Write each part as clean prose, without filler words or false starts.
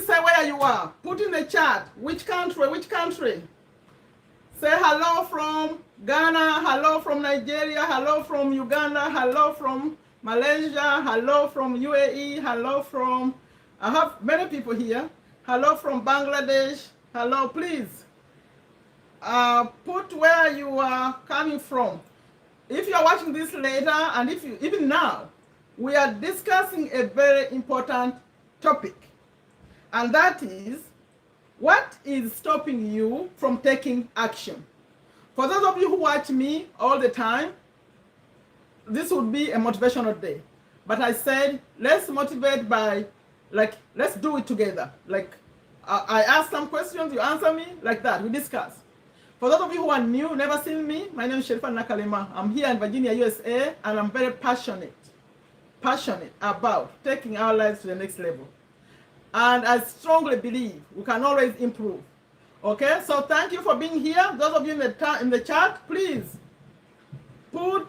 say where you are. Put in the chat. Which country? Which country? Say hello from Ghana, hello from Nigeria, hello from Uganda, hello from Malaysia, hello from UAE, hello from, I have many people here. Hello from Bangladesh. Hello, please. Put where you are coming from. If you are watching this later, and if you, even now, we are discussing a very important topic. And that is, what is stopping you from taking action? For those of you who watch me all the time, this would be a motivational day. But I said, let's motivate by, like, let's do it together. Like, I ask some questions, you answer me, like that, we discuss. For those of you who are new, never seen me, my name is Sherifa Nakalema. I'm here in Virginia, USA, and I'm very passionate about taking our lives to the next level. And I strongly believe we can always improve. Okay, so thank you for being here. Those of you in the chat, please put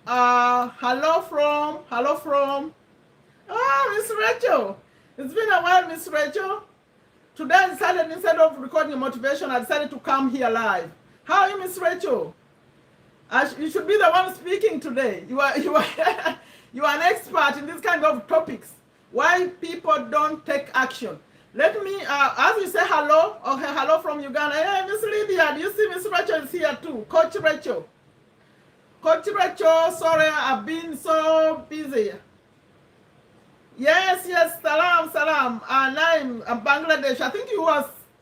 hello from Miss Rachel. It's been a while, Miss Rachel. Today I decided, instead of recording a motivation, I decided to come here live. How are you, Miss Rachel? You should be the one speaking today. You are you are an expert in this kind of topics. Why people don't take action. Let me, as you say hello, okay, hello from Uganda. Hey, Miss Lydia, do you see Miss Rachel is here too? Coach Rachel. Coach Rachel, sorry, I've been so busy. Yes, salam. And I'm Bangladesh. I think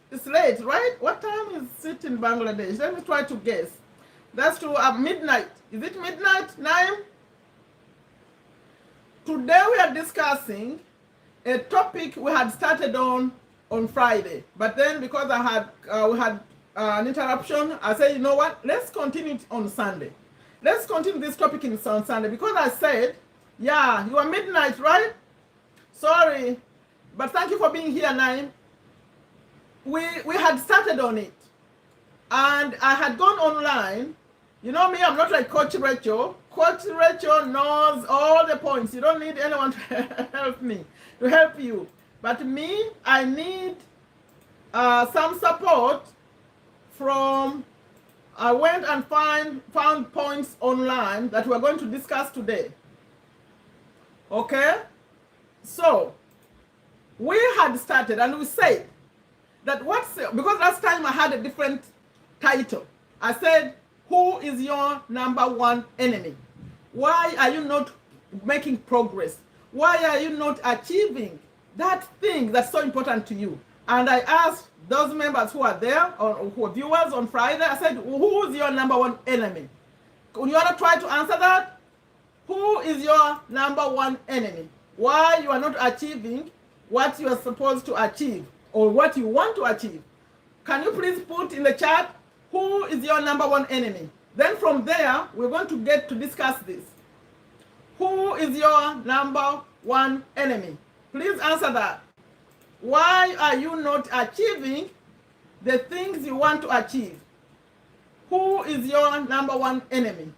it's late, right? What time is it in Bangladesh? Let me try to guess. That's true, midnight. Is it midnight, 9? Today we are discussing a topic we had started on Friday, but then because we had an interruption, I said, you know what? Let's continue it on Sunday. Let's continue this topic on Sunday because I said, yeah, you are midnight, right? Sorry, but thank you for being here, Naim. We had started on it, and I had gone online. You know me, I'm not like Coach Rachel. Coach Rachel knows all the points. You don't need anyone to help you. But me, I need some support from, I went and found points online that we're going to discuss today. Okay? So, we had started and we said that because last time I had a different title. I said, who is your number one enemy? Why are you not making progress? Why are you not achieving that thing that's so important to you? And I asked those members who are there, or who are viewers on Friday, I said, who is your number one enemy? You want to try to answer that? Who is your number one enemy? Why you are not achieving what you are supposed to achieve, or what you want to achieve? Can you please put in the chat, who is your number one enemy? Then from there, we're going to get to discuss this. Who is your number one enemy? Please answer that. Why are you not achieving the things you want to achieve? Who is your number one enemy?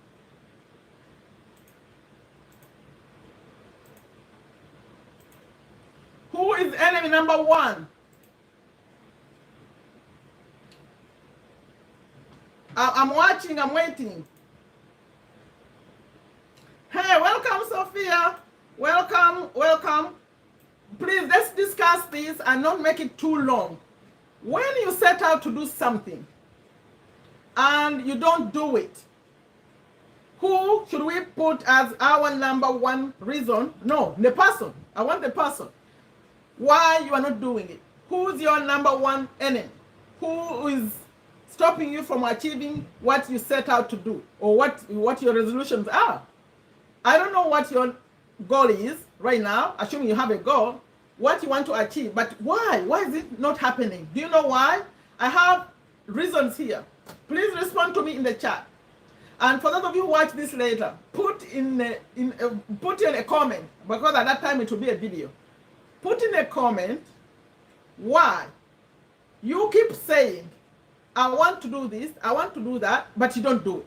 Who is enemy number one? I'm watching, I'm waiting. Hey, welcome, Sophia. Welcome. Please, let's discuss this and not make it too long. When you set out to do something and you don't do it, who should we put as our number one reason? No, the person. I want the person. Why you are not doing it? Who's your number one enemy? Who is stopping you from achieving what you set out to do, or what your resolutions are? I don't know what your goal is right now, assuming you have a goal, what you want to achieve, but why? Why is it not happening? Do you know why? I have reasons here. Please respond to me in the chat. And for those of you who watch this later, put in a comment, because at that time it will be a video. Put in a comment why you keep saying, I want to do this, I want to do that, but you don't do it.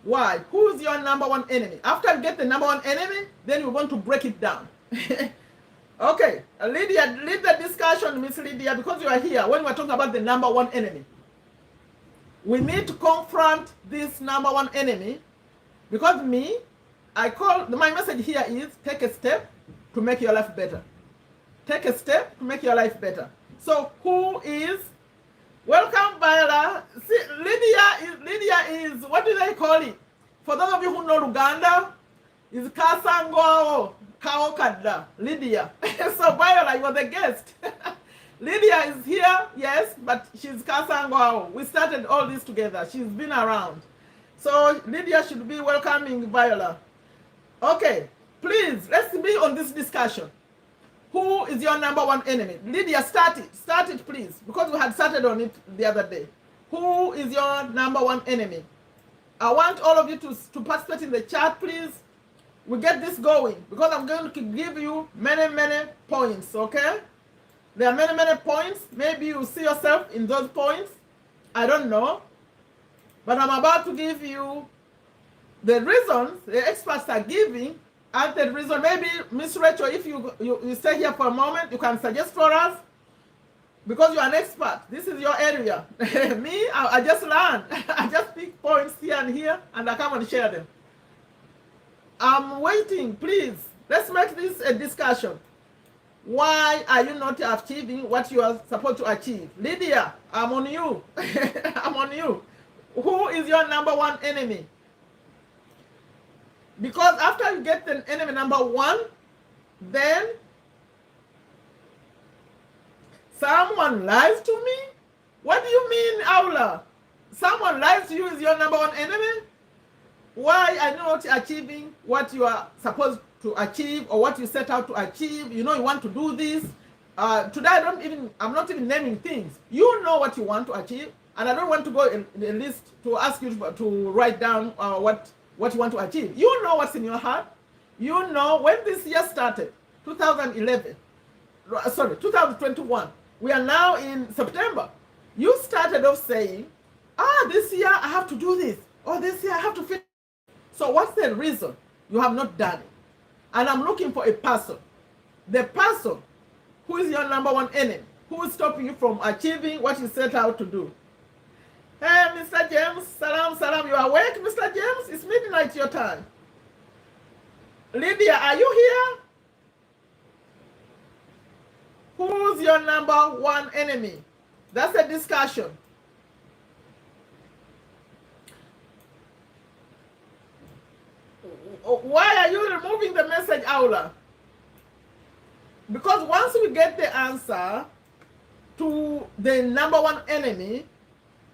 Why? Who's your number one enemy? After you get the number one enemy, then we're going to break it down. Okay, Lydia, lead the discussion, Miss Lydia, because you are here when we're talking about the number one enemy. We need to confront this number one enemy, because my message here is take a step to make your life better. Take a step to make your life better. So who is, welcome Viola. See, Lydia is, what do they call it? For those of you who know Luganda, is Kasango Kaokada, Lydia. So Viola, you are the guest. Lydia is here, yes, but she's Kasango. We started all this together. She's been around. So Lydia should be welcoming Viola. Okay, please, let's be on this discussion. Who is your number one enemy? Lydia, start it please, because we had started on it the other day. Who is your number one enemy? I want all of you to participate in the chat, please. We get this going, because I'm going to give you many points, okay? There are many points. Maybe you see yourself in those points. I don't know. But I'm about to give you the reasons the experts are giving. And the reason, maybe Miss Rachel, if you stay here for a moment, you can suggest for us, because you're an expert. This is your area. Me, I just learn. I just pick points here and here, and I come and share them. I'm waiting, please. Let's make this a discussion. Why are you not achieving what you are supposed to achieve? Lydia, I'm on you. I'm on you. Who is your number one enemy? Because after you get the enemy number one, then someone lies to me? What do you mean, Aula? Someone lies to you is your number one enemy? Why are you not achieving what you are supposed to achieve, or what you set out to achieve? You know you want to do this. Today I'm not even naming things. You know what you want to achieve, and I don't want to go in the list to ask you to write down what you want to achieve. You know what's in your heart. You know when this year started, 2021. We are now in September. You started off saying, this year I have to do this, or this year I have to finish. So what's the reason you have not done it? And I'm looking for a person. The person who is your number one enemy, who is stopping you from achieving what you set out to do. Hey, Mr. James, salam. You awake, Mr. James? It's midnight your time. Lydia, are you here? Who's your number one enemy? That's a discussion. Why are you removing the message, Aula? Because once we get the answer to the number one enemy,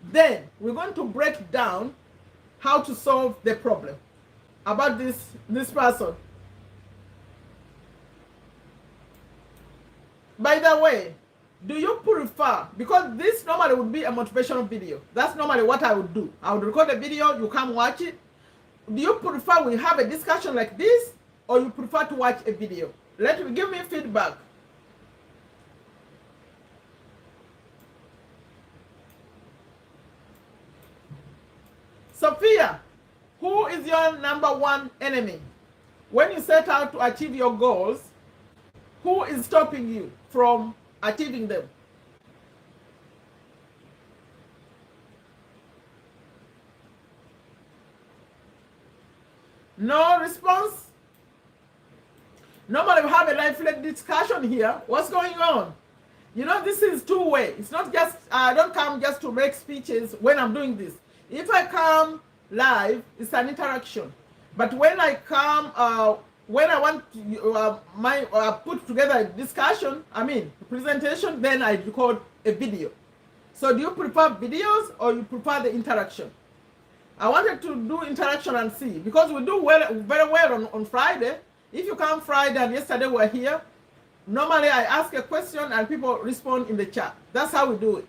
then we're going to break down how to solve the problem about this person. By the way, do you prefer, because this normally would be a motivational video. That's normally what I would do. I would record a video, you come watch it. Do you prefer we have a discussion like this, or you prefer to watch a video? Give me feedback. Sophia, who is your number one enemy? When you set out to achieve your goals, who is stopping you from achieving them? No response? Normally we have a live discussion here. What's going on? You know, this is two-way. It's not just, I don't come just to make speeches when I'm doing this. If I come live, it's an interaction. But when I come, when I want to put together a discussion, presentation, then I record a video. So do you prefer videos, or you prefer the interaction? I wanted to do interaction and see, because we do very well on Friday. If you come Friday, and yesterday we're here, normally I ask a question and people respond in the chat. That's how we do it.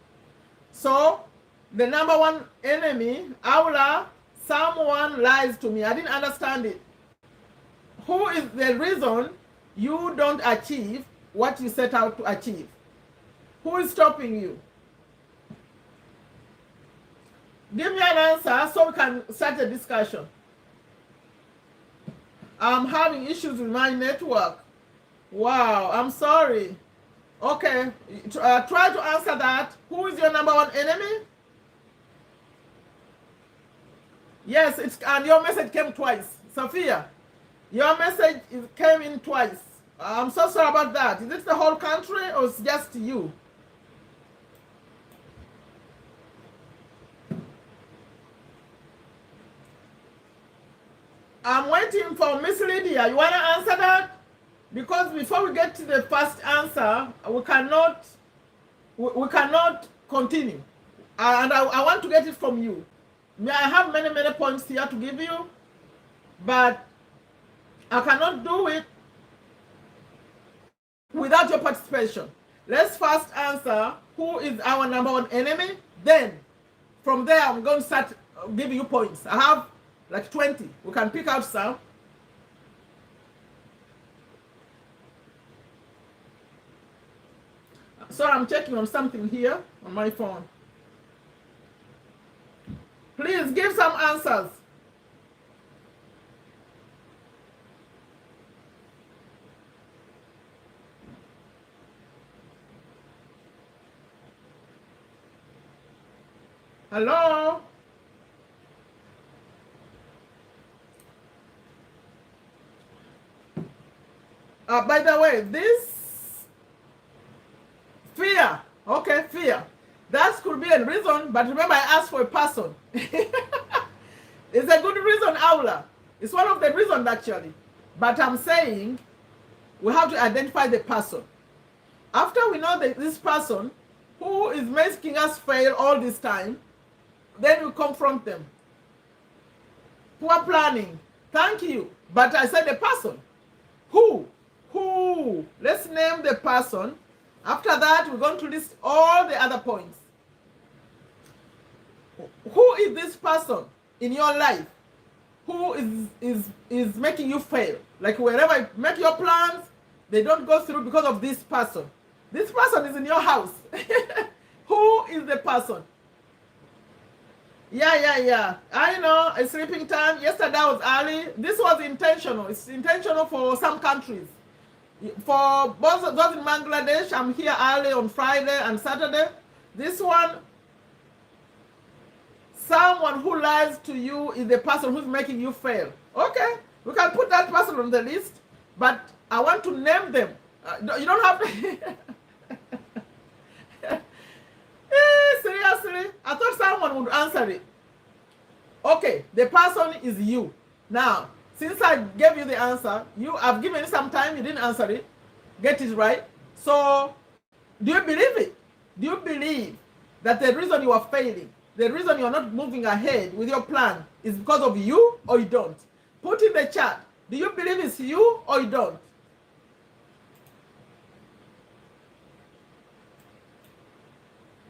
So the number one enemy, Aula, someone lies to me. I didn't understand it. Who is the reason you don't achieve what you set out to achieve? Who is stopping you? Give me an answer so we can start a discussion. I'm having issues with my network. Wow, I'm sorry. Okay, try to answer that. Who is your number one enemy? Yes, and your message came twice. Sophia, your message came in twice. I'm so sorry about that. Is it the whole country or it's just you? I'm waiting for Miss Lydia. You want to answer that? Because before we get to the first answer, we cannot continue. And I want to get it from you. I have many points here to give you, but I cannot do it without your participation. Let's first answer who is our number one enemy. Then from there, I'm going to start giving you points. I have like 20. We can pick out some. So I'm checking on something here on my phone. Please give some answers. Hello? By the way, this fear, okay, fear. That could be a reason, but remember I asked for a person. It's a good reason, Aula. It's one of the reasons actually. But I'm saying we have to identify the person. After we know this person who is making us fail all this time, then we confront them. Poor planning. Thank you. But I said the person. Who? Let's name the person. After that, we're going to list all the other points. Who is this person in your life who is making you fail? Like wherever you make your plans, they don't go through because of this person. This person is in your house. Who is the person? Yeah. I know, it's sleeping time. Yesterday was early. This was intentional. It's intentional for some countries. For both those in Bangladesh, I'm here early on Friday and Saturday. This one, someone who lies to you is the person who's making you fail. Okay, we can put that person on the list, but I want to name them. You don't have to. Seriously, I thought someone would answer it. Okay, the person is you. Now, since I gave you the answer, I've given you some time, you didn't answer it. Get it right. So, do you believe it? Do you believe that the reason you are failing, the reason you are not moving ahead with your plan is because of you or you don't? Put in the chat. Do you believe it's you or you don't?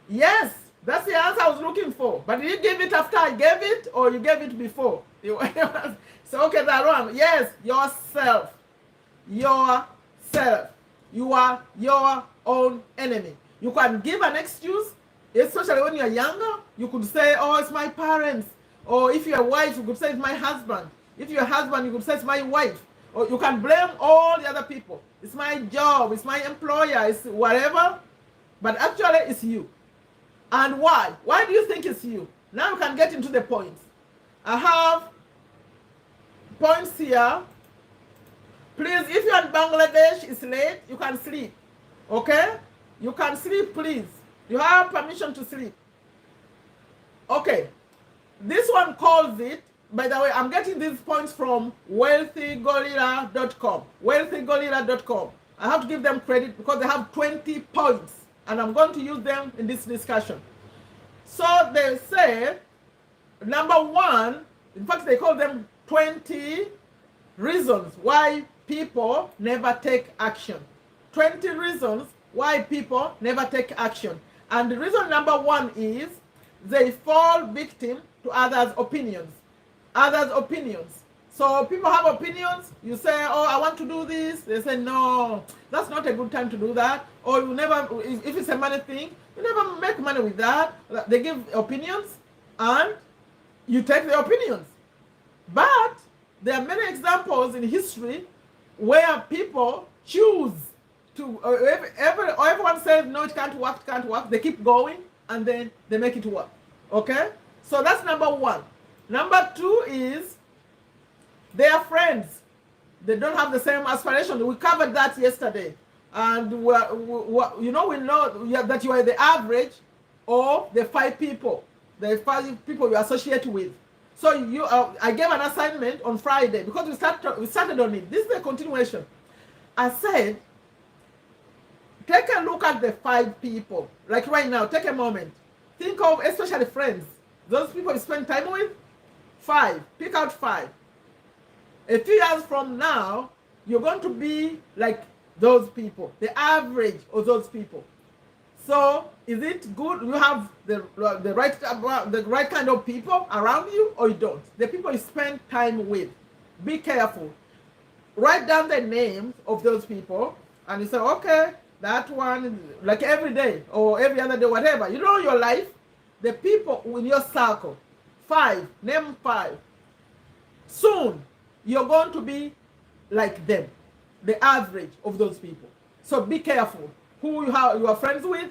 Yes, that's the answer I was looking for. But did you give it after I gave it or you gave it before? So, okay, that one. Yes, yourself. Yourself. You are your own enemy. You can give an excuse, especially when you're younger. You could say, oh, it's my parents. Or if you're a wife, you could say it's my husband. If you're a husband, you could say it's my wife. Or you can blame all the other people. It's my job, it's my employer, it's whatever. But actually, it's you. And why? Why do you think it's you? Now we can get into the points. I have points here. Please, if you're in Bangladesh, it's late, you can sleep. Okay? You can sleep, please. You have permission to sleep. Okay. This one calls it, by the way, I'm getting these points from wealthygorilla.com. Wealthygorilla.com. I have to give them credit because they have 20 points. And I'm going to use them in this discussion. So they say, number one, in fact, they call them 20 reasons why people never take action. 20 reasons why people never take action. And the reason number one is they fall victim to others' opinions. Others' opinions. So people have opinions. You say, oh, I want to do this. They say, no, that's not a good time to do that. Or you never, if it's a money thing, you never make money with that. They give opinions and you take the opinions. But there are many examples in history where people choose to, everyone says, no, it can't work, can't work. They keep going, and then they make it work. Okay? So that's number one. Number two is they are friends. They don't have the same aspiration. We covered that yesterday. And we know that you are the average of the 5 people, the 5 people you associate with. So I gave an assignment on Friday because we started on it. This is a continuation. I said, take a look at the 5 people. Like right now, take a moment. Think of, especially friends, those people you spend time with. 5. Pick out 5. A few years from now, you're going to be like those people, the average of those people. So, is it good you have the right kind of people around you, or you don't? The people you spend time with. Be careful. Write down the names of those people, and you say, okay, that one, like every day or every other day, whatever. You know your life, the people in your circle. 5. Name 5. Soon, you're going to be like them, the average of those people. So be careful who you are friends with.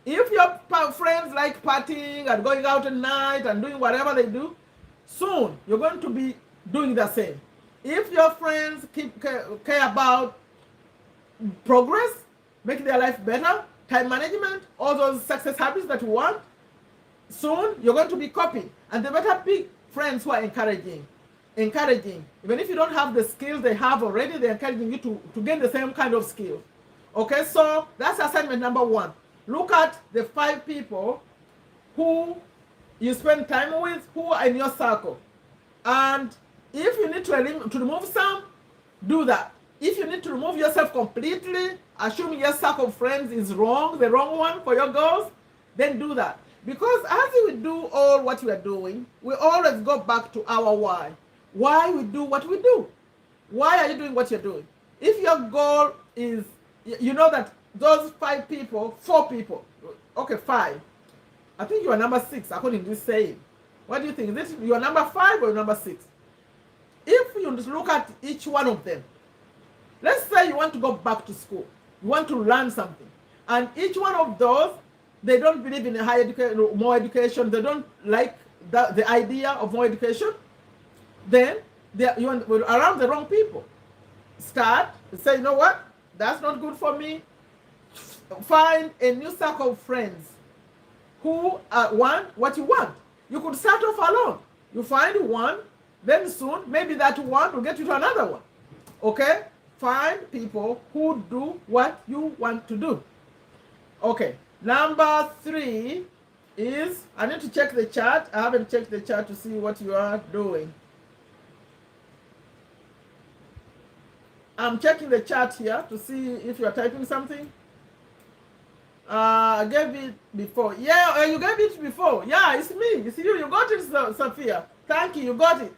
If your friends like partying and going out at night and doing whatever they do, soon you're going to be doing the same. If your friends care about progress, making their life better, time management, all those success habits that you want, soon you're going to be copying. And they better pick friends who are encouraging. Even if you don't have the skills they have already, they're encouraging you to gain the same kind of skills. Okay, so that's assignment number 1. Look at the 5 people who you spend time with, who are in your circle. And if you need to remove some, do that. If you need to remove yourself completely, assuming your circle of friends is wrong, the wrong one for your goals, then do that. Because as we do all what we are doing, we always go back to our why. Why we do what we do. Why are you doing what you're doing? If your goal is, you know that those 5 people, 4 people, okay, 5. I think you are number 6 according to this saying. What do you think? Is this your number 5 or your number 6? If you look at each one of them, let's say you want to go back to school. You want to learn something. And each one of those, they don't believe in higher education, more education. They don't like the idea of more education. Then you're around the wrong people. Start, say, you know what? That's not good for me. Find a new circle of friends who want what you want. You could start off alone. You find one, then soon, maybe that one will get you to another one. Okay? Find people who do what you want to do. Okay. Number 3 is, I need to check the chat. I haven't checked the chat to see what you are doing. I'm checking the chat here to see if you are typing something. I gave it before. Yeah, you gave it before. Yeah, it's me. It's you. You got it, Sophia. Thank you. You got it.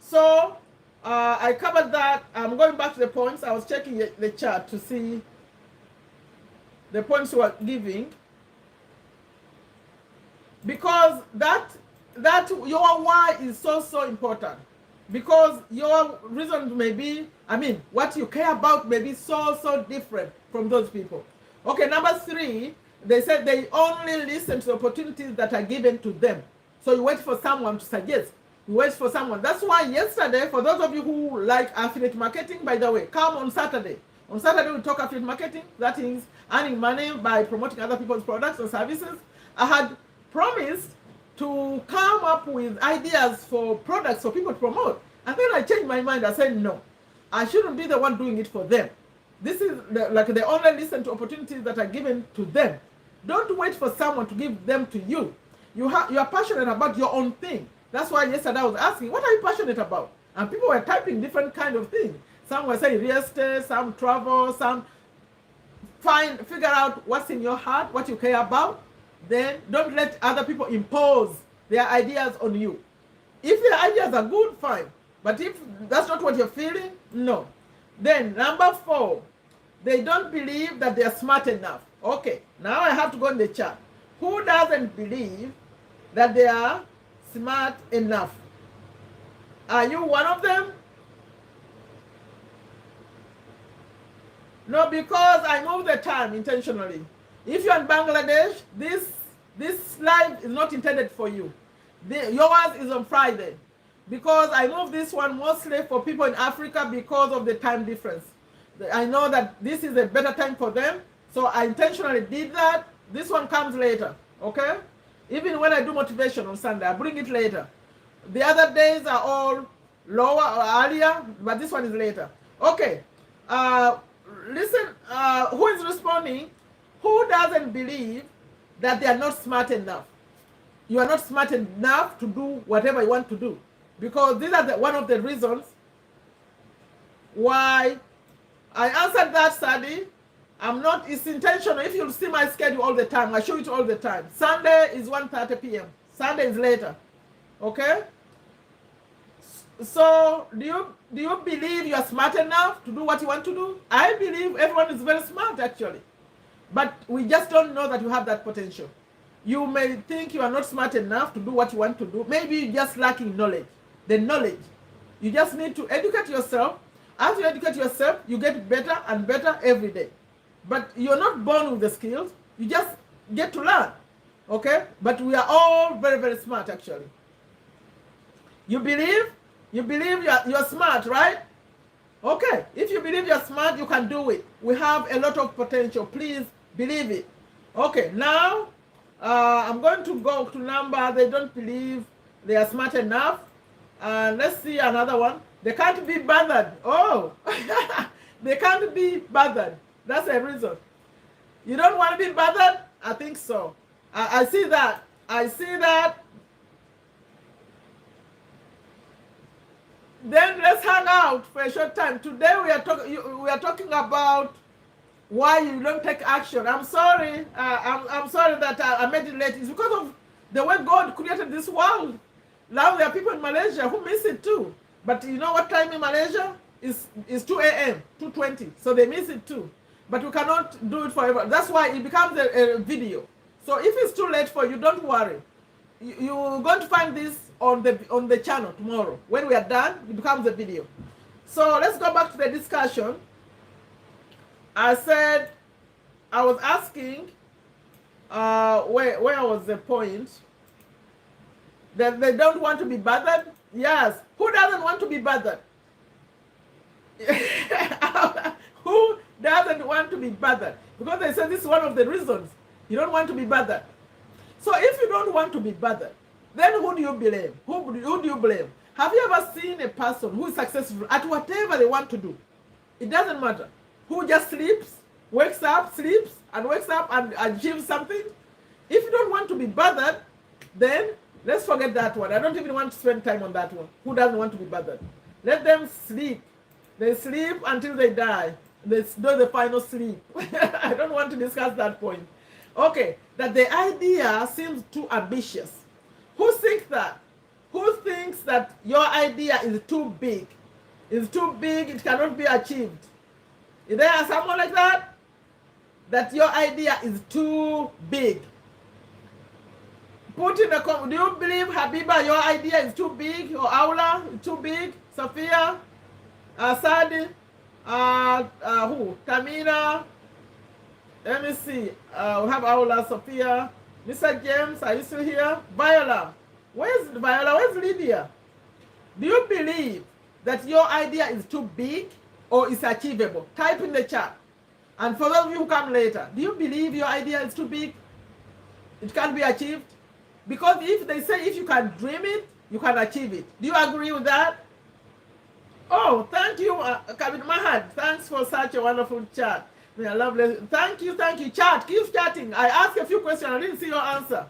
So, I covered that. I'm going back to the points. I was checking the chat to see the points you are giving. Because that your why is so important. Because your reason may be, what you care about may be so different from those people. Okay, number 3, they said they only listen to opportunities that are given to them. So you wait for someone to suggest. You wait for someone. That's why yesterday, for those of you who like affiliate marketing, by the way, come on Saturday. On Saturday, we talk affiliate marketing. That is earning money by promoting other people's products and services. I had promised to come up with ideas for products for people to promote. And then I changed my mind. I said, no, I shouldn't be the one doing it for them. This is they only listen to opportunities that are given to them. Don't wait for someone to give them to you. You are passionate about your own thing. That's why yesterday I was asking, what are you passionate about? And people were typing different kind of things. Some were saying real estate, some travel, some figure out what's in your heart, what you care about. Then don't let other people impose their ideas on you. If their ideas are good, fine. But if that's not what you're feeling, no. Then number 4, they don't believe that they are smart enough. Okay, now I have to go in the chat. Who doesn't believe that they are smart enough? Are you one of them? No, because I moved the time intentionally. If you're in Bangladesh, this live is not intended for you. Yours is on Friday. Because I moved this one mostly for people in Africa because of the time difference. I know that this is a better time for them, so I intentionally did that. This one comes later, okay? Even when I do motivation on Sunday, I bring it later. The other days are all lower or earlier, but this one is later. Okay, listen, who is responding? Who doesn't believe that they are not smart enough? You are not smart enough to do whatever you want to do. Because these are one of the reasons why I answered that study. It's intentional. If you see my schedule all the time, I show it all the time. Sunday is 1:30 p.m. Sunday is later. Okay? So do you believe you are smart enough to do what you want to do? I believe everyone is very smart actually. But we just don't know that you have that potential. You may think you are not smart enough to do what you want to do. Maybe you're just lacking knowledge. The knowledge. You just need to educate yourself. As you educate yourself, you get better and better every day. But you're not born with the skills. You just get to learn. Okay? But we are all very, very smart actually. You believe you're smart, right? Okay. If you believe you're smart, you can do it. We have a lot of potential. Please believe it. Okay. Now, I'm going to go to number. They don't believe they are smart enough. Let's see another one. They can't be bothered. Oh, they can't be bothered. That's a reason. You don't want to be bothered? I think so. I see that. I see that. Then let's hang out for a short time. Today we are talking about why you don't take action. I'm sorry. I'm sorry that I made it late. It's because of the way God created this world. Now there are people in Malaysia who miss it too. But you know what time in Malaysia? Is 2 a.m., 2:20. So they miss it too. But you cannot do it forever. That's why it becomes a video. So if it's too late for you, don't worry. You're going to find this on the channel tomorrow. When we are done, it becomes a video. So let's go back to the discussion. I said, I was asking, where was the point? That they don't want to be bothered? Yes. Who doesn't want to be bothered? Who doesn't want to be bothered? Because they said this is one of the reasons you don't want to be bothered. So if you don't want to be bothered, then who do you blame? Who do you blame? Have you ever seen a person who is successful at whatever they want to do? It doesn't matter. Who just sleeps, wakes up, sleeps, and wakes up and achieves something? If you don't want to be bothered, then let's forget that one. I don't even want to spend time on that one. Who doesn't want to be bothered? Let them sleep. They sleep until they die. They do the final sleep. I don't want to discuss that point. Okay, that the idea seems too ambitious. Who thinks that? Who thinks that your idea is too big? It's too big, it cannot be achieved. Is there someone like that? That your idea is too big. Put in a comment. Do you believe, Habiba, your idea is too big? Or Aula, too big? Sophia? Sadi? Who? Tamina? Let me see. We have Aula, Sophia. Mr. James, are you still here? Viola. Where's Viola? Where's Lydia? Do you believe that your idea is too big or is achievable? Type in the chat. And for those of you who come later, do you believe your idea is too big? It can't be achieved? Because if they say if you can dream it, you can achieve it. Do you agree with that? Oh, thank you, Kabit Mahad. Thanks for such a wonderful chat. I love it. Thank you. Chat, keep chatting. I asked a few questions. I didn't see your answer.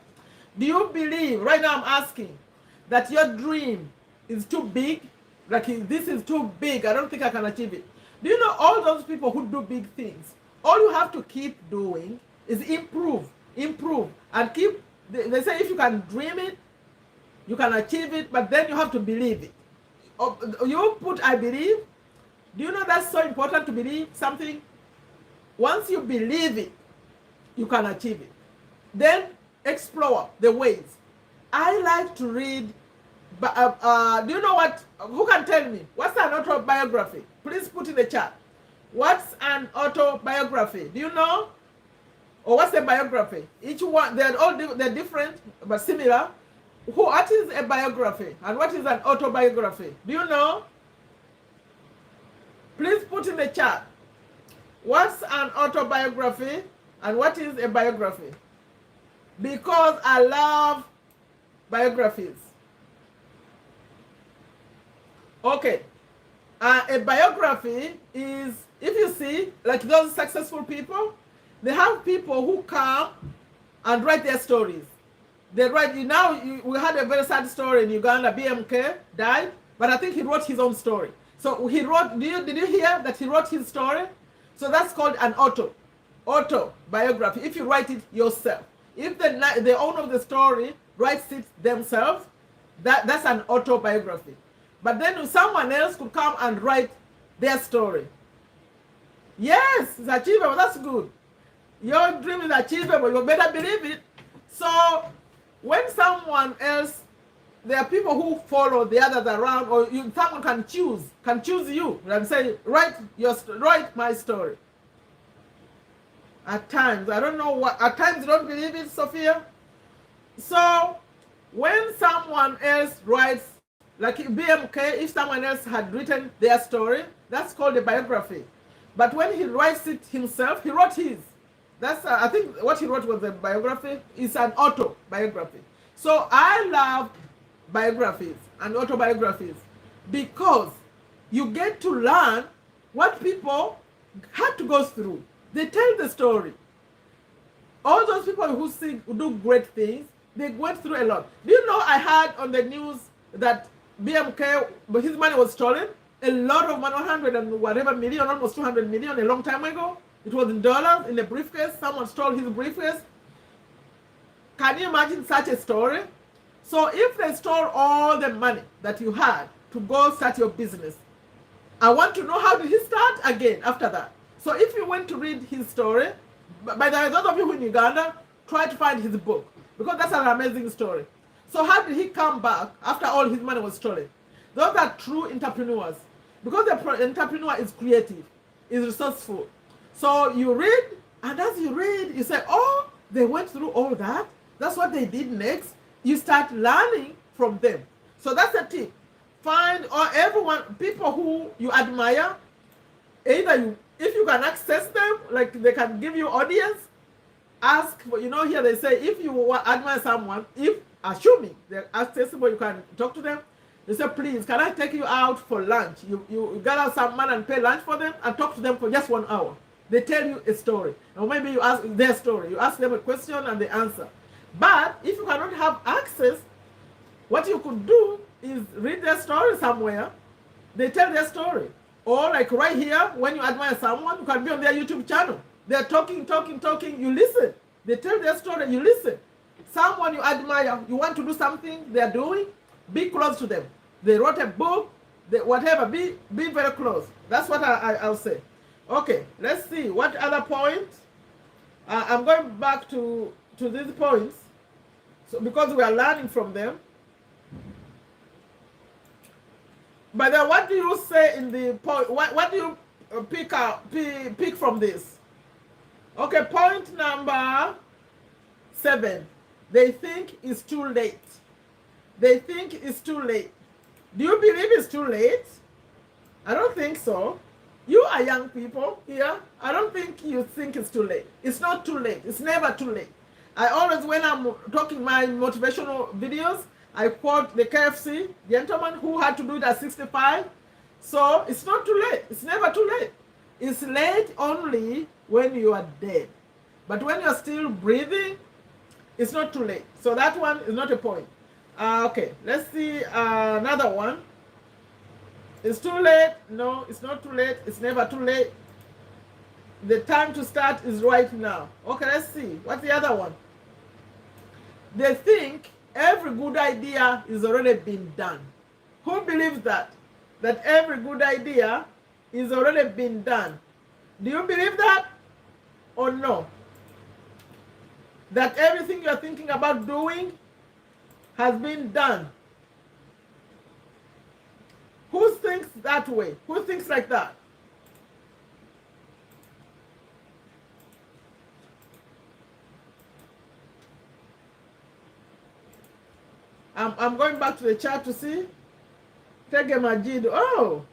Do you believe, right now I'm asking, that your dream is too big? Like this is too big. I don't think I can achieve it. Do you know all those people who do big things? All you have to keep doing is improve, and keep. They say if you can dream it, you can achieve it, but then you have to believe it. You put I believe. Do you know that's so important to believe something? Once you believe it, you can achieve it. Then explore the ways. I like to read. Do you know what? Who can tell me? What's an autobiography? Please put in the chat. What's an autobiography? Do you know? Or what's a biography? Each one, they're different but similar. What is a biography and what is an autobiography? Do you know? Please put in the chat. What's an autobiography and what is a biography? Because I love biographies. Okay. A biography is, if you see, like those successful people, they have people who come and write their stories. They write, we had a very sad story in Uganda. BMK died, but I think he wrote his own story. So he wrote, did you hear that he wrote his story? So that's called an autobiography, if you write it yourself. If the owner of the story writes it themselves, that's an autobiography. But then someone else could come and write their story. Yes, it's achievable. That's good. Your dream is achievable. You better believe it. So when someone else, there are people who follow the others around, or someone can choose you and say, write my story. At times, I don't know what, at times you don't believe it, Sophia. So when someone else writes, like BMK, if someone else had written their story, that's called a biography. But when he writes it himself, he wrote his. That's I think what he wrote was a biography. It's an autobiography. So I love biographies and autobiographies because you get to learn what people had to go through. They tell the story. All those people who do great things, they went through a lot. Do you know I heard on the news that BMK, his money was stolen? A lot of money, 100 and whatever million, almost 200 million a long time ago. It was in dollars, in a briefcase. Someone stole his briefcase. Can you imagine such a story? So if they stole all the money that you had to go start your business, I want to know, how did he start again after that? So if you went to read his story, by the way, those of you in Uganda, try to find his book, because that's an amazing story. So how did he come back after all his money was stolen? Those are true entrepreneurs, because the entrepreneur is creative, is resourceful. So you read, and as you read, you say, oh, they went through all that. That's what they did next. You start learning from them. So that's a tip. Find people who you admire. Either if you can access them, like they can give you audience, ask, here they say, if you admire someone, assuming they're accessible, you can talk to them. They say, please, can I take you out for lunch? You gather some money and pay lunch for them and talk to them for just 1 hour. They tell you a story. Or maybe you ask their story. You ask them a question and they answer. But if you cannot have access, what you could do is read their story somewhere. They tell their story. Or like right here, when you admire someone, you can be on their YouTube channel. They're talking, you listen. They tell their story, you listen. Someone you admire, you want to do something they're doing, be close to them. They wrote a book, whatever, be very close. That's what I'll say. Okay, let's see. What other points? I'm going back to these points, so because we are learning from them. But then what do you say in the point? What do you pick from this? Okay, point number 7. They think it's too late. They think it's too late. Do you believe it's too late? I don't think so. You are young people here. I don't think you think it's too late. It's not too late. It's never too late. I always, when I'm talking my motivational videos, I quote the KFC gentleman who had to do it at 65. So it's not too late. It's never too late. It's late only when you are dead. But when you're still breathing, it's not too late. So that one is not a point. Okay, let's see another one. It's too late. No, it's not too late. It's never too late. The time to start is right now. Okay, let's see. What's the other one? They think every good idea is already been done. Who believes that? That every good idea is already been done. Do you believe that or no? That everything you're thinking about doing has been done. Who thinks that way? Who thinks like that? I'm going back to the chat to see. Tege Majid. Oh,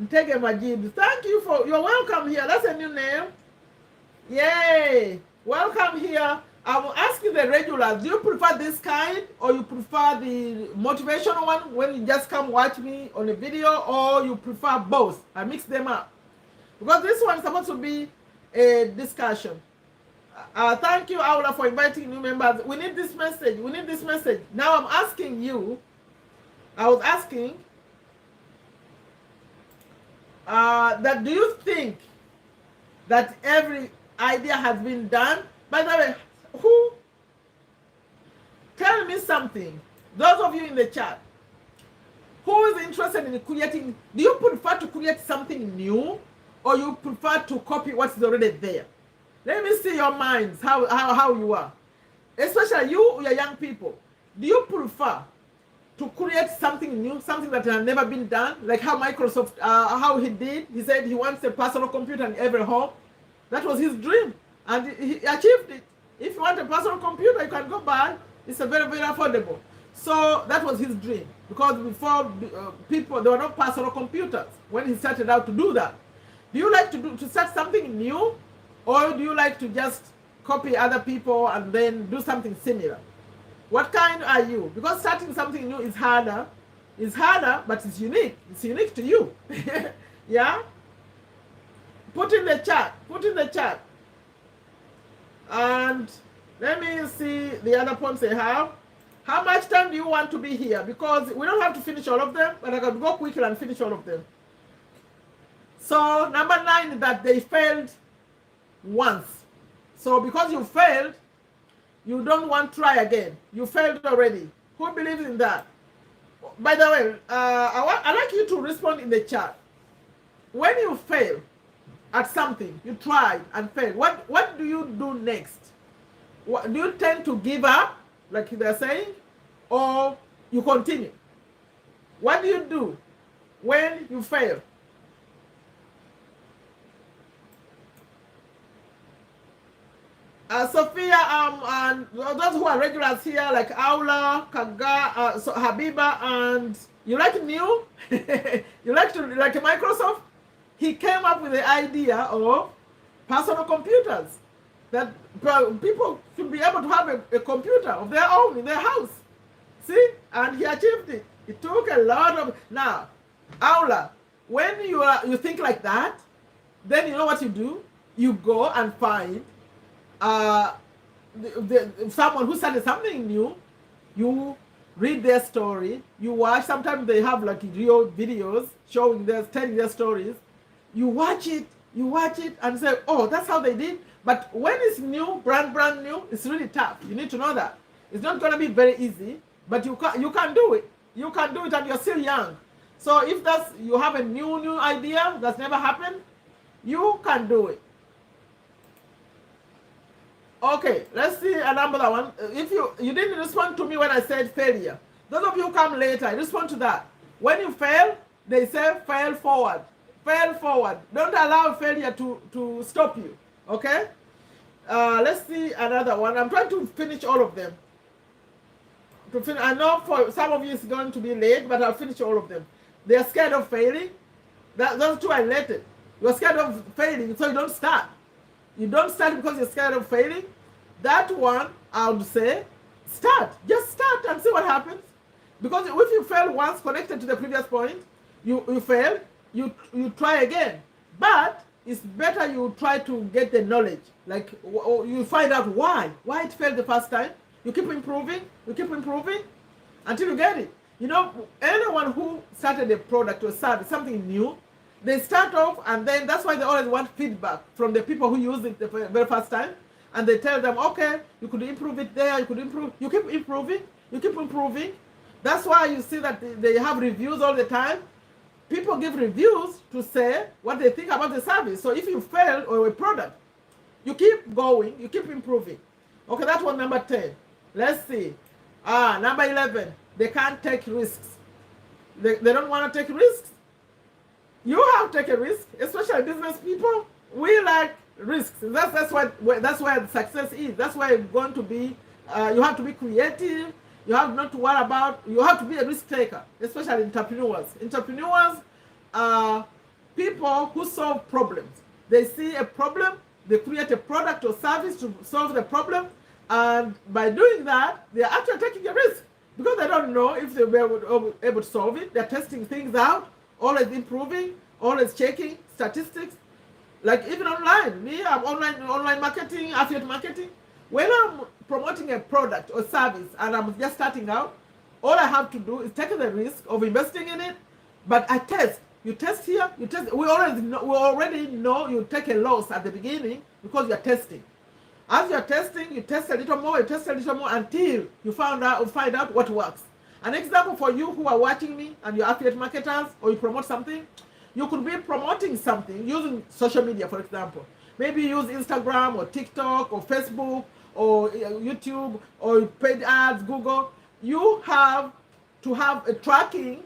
Tege Majid. Thank you for, you're welcome here. That's a new name. Yay. Welcome here. I'm asking the regulars, do you prefer this kind or you prefer the motivational one when you just come watch me on a video, or you prefer both? I mix them up. Because this one is supposed to be a discussion. Thank you, Aula, for inviting new members. We need this message. We need this message. Now I'm asking you, I was asking, that do you think that every idea has been done? By the way, who? Tell me something. Those of you in the chat, who is interested in creating? Do you prefer to create something new, or you prefer to copy what's already there? Let me see your minds, how you are. Especially you young people. Do you prefer to create something new, something that has never been done, like how Microsoft, how he did? He said he wants a personal computer in every home. That was his dream, and he achieved it. If you want a personal computer, you can go buy. It's a very, very affordable. So that was his dream, because before people, there were no personal computers when he started out to do that. Do you like to start something new, or do you like to just copy other people and then do something similar? What kind are you? Because starting something new is harder. It's harder, but it's unique. It's unique to you. Yeah? Put in the chat. Put in the chat. And let me see the other points they have. How much time do you want to be here? Because we don't have to finish all of them, but I can go quickly and finish all of them. So number 9 is that they failed once. So because you failed, you don't want to try again. You failed already. Who believes in that? By the way, I'd like you to respond in the chat. When you fail at something, you tried and failed, what do you do next? Do you tend to give up, like they're saying, or you continue? What do you do when you fail? Sophia, and those who are regulars here, like Aula, Kaga, Habiba, and you like new? You like Microsoft? He came up with the idea of personal computers, that people should be able to have a computer of their own in their house. See? And he achieved it. It took a lot of... Now, Aula, when you think like that, then you know what you do? You go and find someone who started something new. You read their story. You watch. Sometimes they have like real videos telling their stories. You watch it, and say, oh, that's how they did. But when it's new, brand new, it's really tough. You need to know that. It's not going to be very easy, but you can do it. You can do it, and you're still young. So if you have a new idea that's never happened, you can do it. Okay, let's see another one. If you didn't respond to me when I said failure. Those of you who come later, respond to that. When you fail, they say fail forward. Fail forward. Don't allow failure to stop you. Okay? Let's see another one. I'm trying to finish all of them. I know for some of you it's going to be late, but I'll finish all of them. They are scared of failing. Those two are related. You're scared of failing, so you don't start. You don't start because you're scared of failing. That one, I would say, start. Just start and see what happens. Because if you fail once, connected to the previous point, you fail, you try again. But it's better you try to get the knowledge. Like you find out why it failed the first time. You keep improving until you get it. You know, anyone who started a product or service, something new, they start off, and then that's why they always want feedback from the people who use it the very first time. And they tell them, okay, you could improve it there, you could improve. You keep improving. That's why you see that they have reviews all the time. People give reviews to say what they think about the service. So if you fail or a product, you keep going, you keep improving. Okay, that was number 10. Let's see. Number 11, they can't take risks. They don't want to take risks. You have to take a risk, especially business people. We like risks. That's where the success is. That's why it's going to be. You have to be creative. You have not to worry about, you have to be a risk taker, especially entrepreneurs. Entrepreneurs are people who solve problems. They see a problem, they create a product or service to solve the problem, and by doing that, they are actually taking a risk because they don't know if they'll be able to solve it. They're testing things out, always improving, always checking statistics. Like even online, me, I'm online marketing, affiliate marketing. When I'm promoting a product or service and I'm just starting out, all I have to do is take the risk of investing in it, but I test. You test here, you test. We already know you take a loss at the beginning because you're testing. As you're testing, you test a little more, until you find out what works. An example for you who are watching me and you're affiliate marketers or you promote something, you could be promoting something using social media, for example. Maybe use Instagram or TikTok or Facebook or YouTube or paid ads, Google. You have to have a tracking.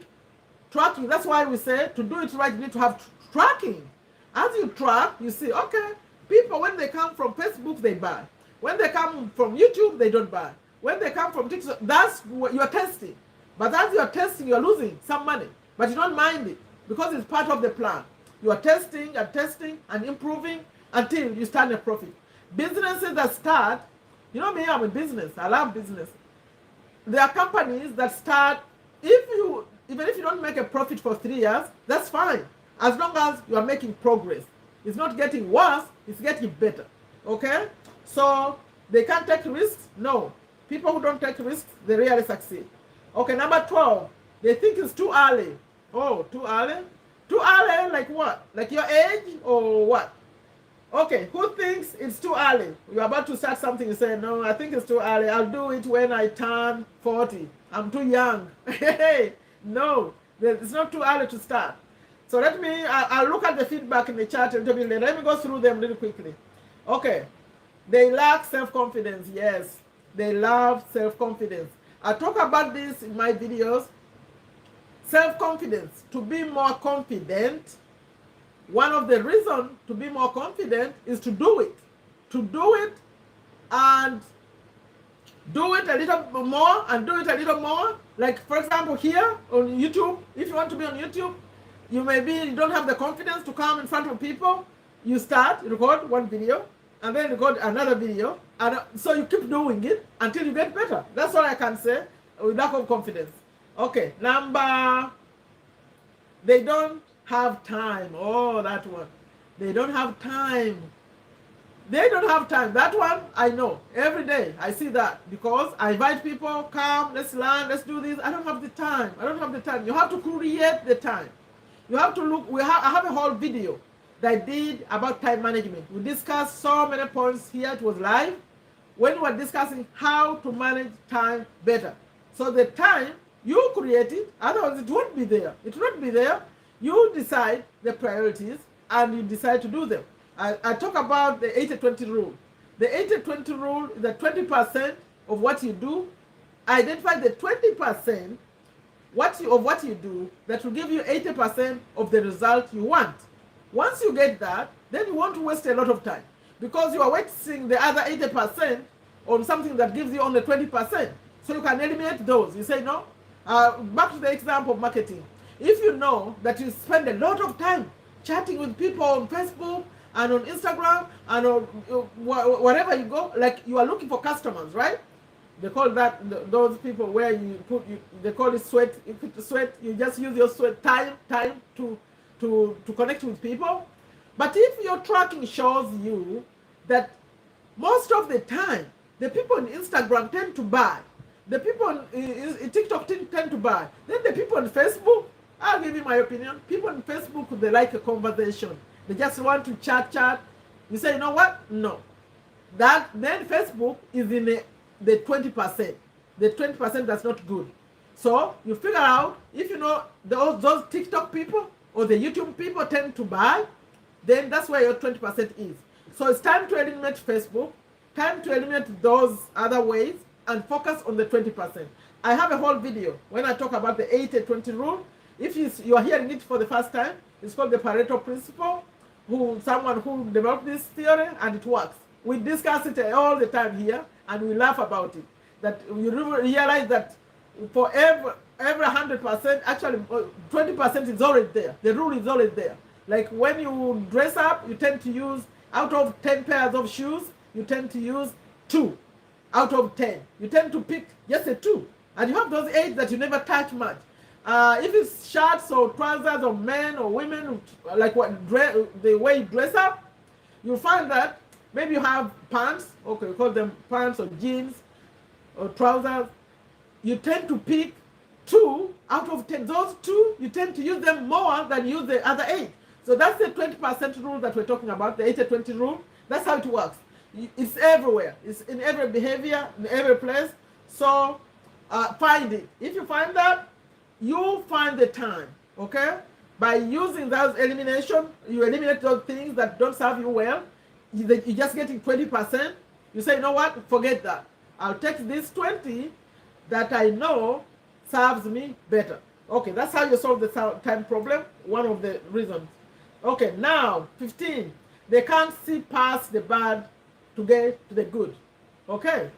That's why we say to do it right, you need to have tracking. As you track, you see, okay, people, when they come from Facebook, they buy. When they come from YouTube, they don't buy. When they come from TikTok, that's what you're testing. But as you're testing, you're losing some money. But you don't mind it because it's part of the plan. You are testing and testing and improving until you start a profit. Businesses that start, you know me, I'm in business. I love business. There are companies that start, even if you don't make a profit for 3 years, that's fine. As long as you are making progress. It's not getting worse, it's getting better. Okay? So they can't take risks? No. People who don't take risks, they rarely succeed. Okay, number 12. They think it's too early. Oh, too early? Too early like what? Like your age or what? Okay, who thinks it's too early? You're about to start something, you say, no, I think it's too early. I'll do it when I turn 40. I'm too young. Hey, no, it's not too early to start. So I'll look at the feedback in the chat a little bit later. Let me go through them really quickly. Okay, they lack self-confidence. Yes, they love self-confidence. I talk about this in my videos. Self-confidence, to be more confident. One of the reasons to be more confident is to do it. To do it and do it a little more and do it a little more. Like, for example, here on YouTube, if you want to be on YouTube, you don't have the confidence to come in front of people. You record one video, and then record another video. And so you keep doing it until you get better. That's all I can say with lack of confidence. Okay, they don't have time. Oh, that one. They don't have time. They don't have time. That one, I know. Every day, I see that. Because I invite people, come, let's learn, let's do this. I don't have the time. You have to create the time. You have to look. I have a whole video that I did about time management. We discussed so many points here. It was live. When we were discussing how to manage time better. So the time, you create it. Otherwise, it won't be there. It will not be there. You decide the priorities and you decide to do them. I talk about the 80-20 rule. The 80-20 rule is that 20% of what you do, identify the 20% of what you do that will give you 80% of the result you want. Once you get that, then you won't waste a lot of time because you are wasting the other 80% on something that gives you only 20%. So you can eliminate those. You say, no. Back to the example of marketing. If you know that you spend a lot of time chatting with people on Facebook and on Instagram and on wherever you go, like you are looking for customers, right? They call that those people where they call it sweat. If it's sweat, you just use your sweat time to connect with people. But if your tracking shows you that most of the time the people on Instagram tend to buy, the people on TikTok tend to buy, then the people on Facebook, I'll give you my opinion. People on Facebook, they like a conversation. They just want to chat. You say, you know what? No. Then Facebook is in the 20%. The 20% that's not good. So you figure out if you know those TikTok people or the YouTube people tend to buy, then that's where your 20% is. So it's time to eliminate Facebook, time to eliminate those other ways and focus on the 20%. I have a whole video when I talk about the 80-20 rule. If you are hearing it for the first time, it's called the Pareto principle. Someone who developed this theory and it works. We discuss it all the time here and we laugh about it. that you realize that for every 100%, actually 20% is already there. The rule is already there. Like when you dress up, you tend to use, out of 10 pairs of shoes, you tend to use 2 out of 10. You tend to pick just a 2. And you have those 8 that you never touch much. If it's shirts or trousers or men or women, like the way you dress up, you'll find that maybe you have pants, okay, we call them pants or jeans or trousers. You tend to pick 2 out of 10. Those 2, you tend to use them more than use the other 8. So that's the 20% rule that we're talking about, the 80-20 rule. That's how it works. It's everywhere. It's in every behavior, in every place. So find it. If you find that, you find the time, okay? By using those elimination, you eliminate those things that don't serve you well. You're just getting 20%. You say, you know what? Forget that. I'll take this 20 that I know serves me better. Okay, that's how you solve the time problem. One of the reasons. Okay, now 15. They can't see past the bad to get to the good. Okay,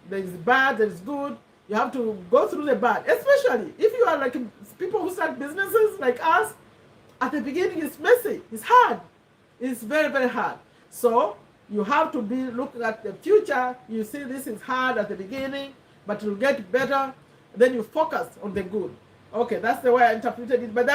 there is bad, there is good. You have to go through the bad, especially if you are like people who start businesses like us. At the beginning, it's messy, it's hard, it's very, very hard. So you have to be looking at the future. You see this is hard at the beginning, but you'll get better. Then you focus on the good. Okay, that's the way I interpreted it. But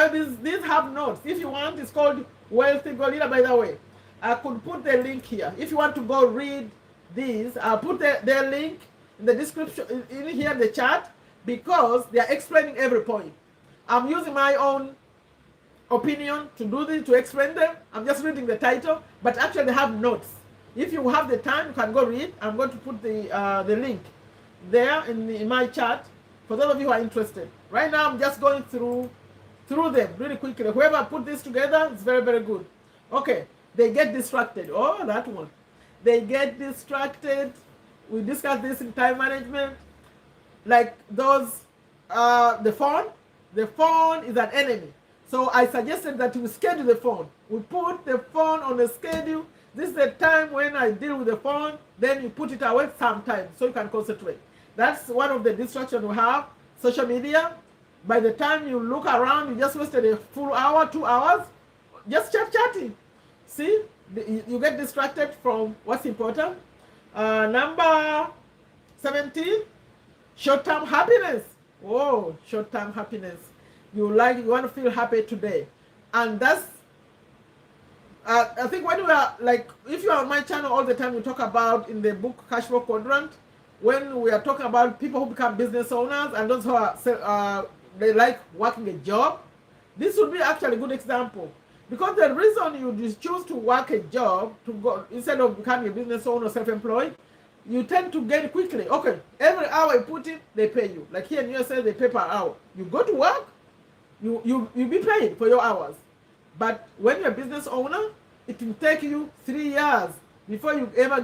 these have notes. If you want, it's called Wealthy Goal Leader, by the way. I could put the link here. If you want to go read these, I'll put the link in the description, in here in the chat, because they are explaining every point. I'm using my own opinion to do this, to explain them. I'm just reading the title, but actually they have notes. If you have the time, you can go read. I'm going to put the link there in my chat for those of you who are interested. Right now, I'm just going through them really quickly. Whoever put this together is very, very good. Okay, they get distracted. Oh, that one. They get distracted. We discussed this in time management. Like those, the phone. The phone is an enemy. So I suggested that we schedule the phone. We put the phone on a schedule. This is the time when I deal with the phone. Then you put it away sometimes so you can concentrate. That's one of the distractions we have. Social media. By the time you look around, you just wasted a full hour, 2 hours, just chatting. See, you get distracted from what's important. Number 17, short-term happiness. Oh, short-term happiness. You want to feel happy today. And that's, I think when we are, like, if you are on my channel all the time, we talk about in the book Cashflow Quadrant, when we are talking about people who become business owners and those who are, they like working a job. This would be actually a good example. Because the reason you choose to work a job, to go instead of becoming a business owner or self-employed, you tend to get quickly. Okay, every hour you put in, they pay you. Like here in USA, they pay per hour. You go to work, you be paid for your hours. But when you're a business owner, it will take you 3 years before you ever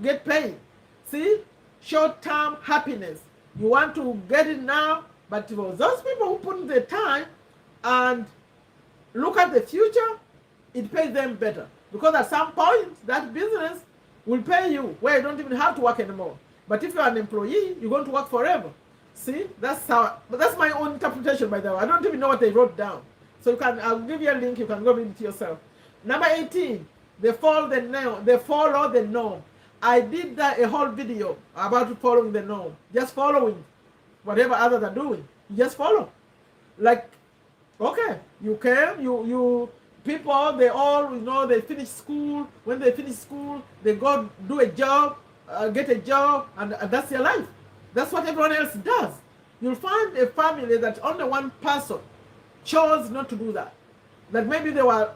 get paid. See, short-term happiness. You want to get it now, but for those people who put in the time and look at the future, it pays them better. Because at some point, that business will pay you where you don't even have to work anymore. But if you're an employee, you're going to work forever. See, that's my own interpretation, by the way. I don't even know what they wrote down. So I'll give you a link, you can go read it yourself. Number 18, they follow the norm. I did a whole video about following the norm. Just following whatever others are doing. You just follow. Like, okay, you came, people, they all, they finish school. When they finish school, they go do a job, get a job, and that's their life. That's what everyone else does. You'll find a family that only one person chose not to do that. That maybe they were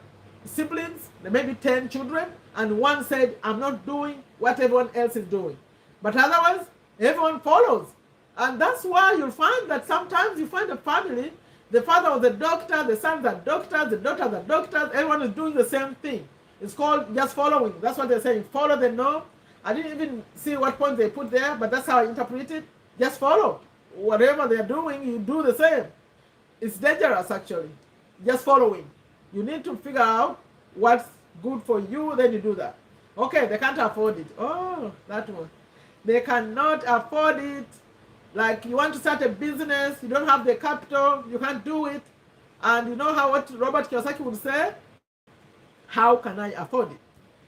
siblings, there may be 10 children, and one said, I'm not doing what everyone else is doing. But otherwise, everyone follows. And that's why you'll find that sometimes you find a family, the father was a doctor, the sons are doctors, the daughters are doctors, everyone is doing the same thing. It's called just following. That's what they're saying. Follow the norm. I didn't even see what point they put there, but that's how I interpret it. Just follow. Whatever they're doing, you do the same. It's dangerous, actually. Just following. You need to figure out what's good for you, then you do that. Okay, they can't afford it. Oh, that one. They cannot afford it. Like you want to start a business, you don't have the capital, you can't do it. And you know how what Robert Kiyosaki would say? How can I afford it?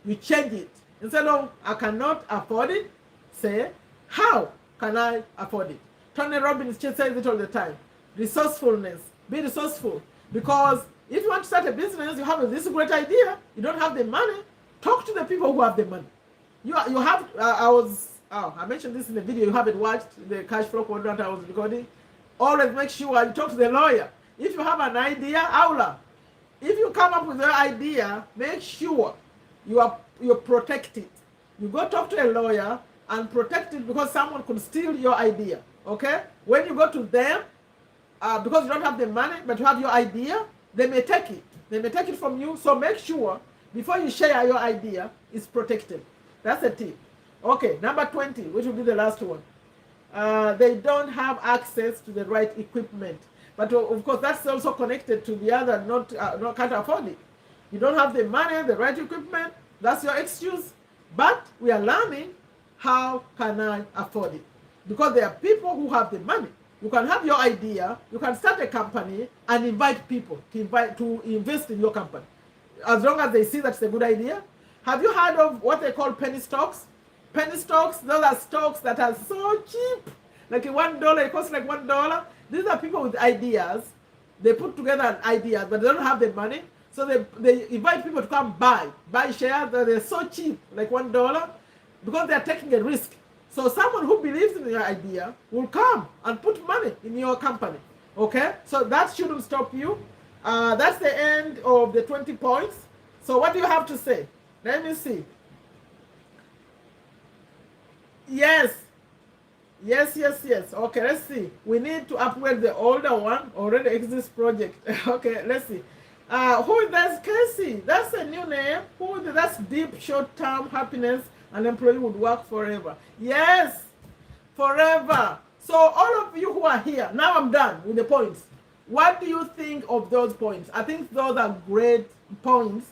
You change it. Instead of I cannot afford it, say, how can I afford it? Tony Robbins says it all the time. Resourcefulness. Be resourceful. Because if you want to start a business, you have this great idea, you don't have the money, talk to the people who have the money. You have, I mentioned this in the video, you haven't watched the Cashflow Quadrant I was recording. Always make sure you talk to the lawyer. If you have an idea, aula. If you come up with your idea, make sure you protect it. You go talk to a lawyer and protect it because someone could steal your idea. Okay? When you go to them, because you don't have the money, but you have your idea, they may take it. They may take it from you. So make sure before you share your idea, it's protected. That's a tip. Okay, number 20, which will be the last one. They don't have access to the right equipment. But of course, that's also connected to the other, not can't afford it. You don't have the money, the right equipment, that's your excuse. But we are learning how can I afford it? Because there are people who have the money. You can have your idea, you can start a company and invite people to invest in your company. As long as they see that's a good idea. Have you heard of what they call penny stocks? Penny stocks, those are stocks that are so cheap. Like $1, it costs like $1. These are people with ideas. They put together an idea, but they don't have the money. So they invite people to come buy shares. They're so cheap, like $1, because they're taking a risk. So someone who believes in your idea will come and put money in your company. Okay? So that shouldn't stop you. That's the end of the 20 points. So what do you have to say? Let me see. Yes. Okay, let's see. We need to upgrade the older one. Already exists project. Okay, let's see. Who is that? Casey. That's a new name. That's deep short-term happiness. An employee would work forever. Yes, forever. So all of you who are here, now I'm done with the points. What do you think of those points? I think those are great points,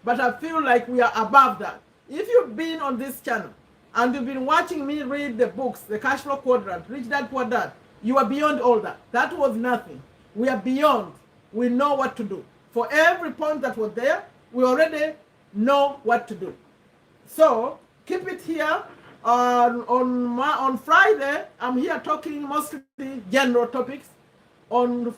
but I feel like we are above that. If you've been on this channel and you've been watching me read the books, the Cashflow Quadrant, Rich Dad Poor Dad, you are beyond all that. That was nothing. We are beyond. We know what to do. For every point that was there, we already know what to do. So keep it here. On Friday, I'm here talking mostly general topics. On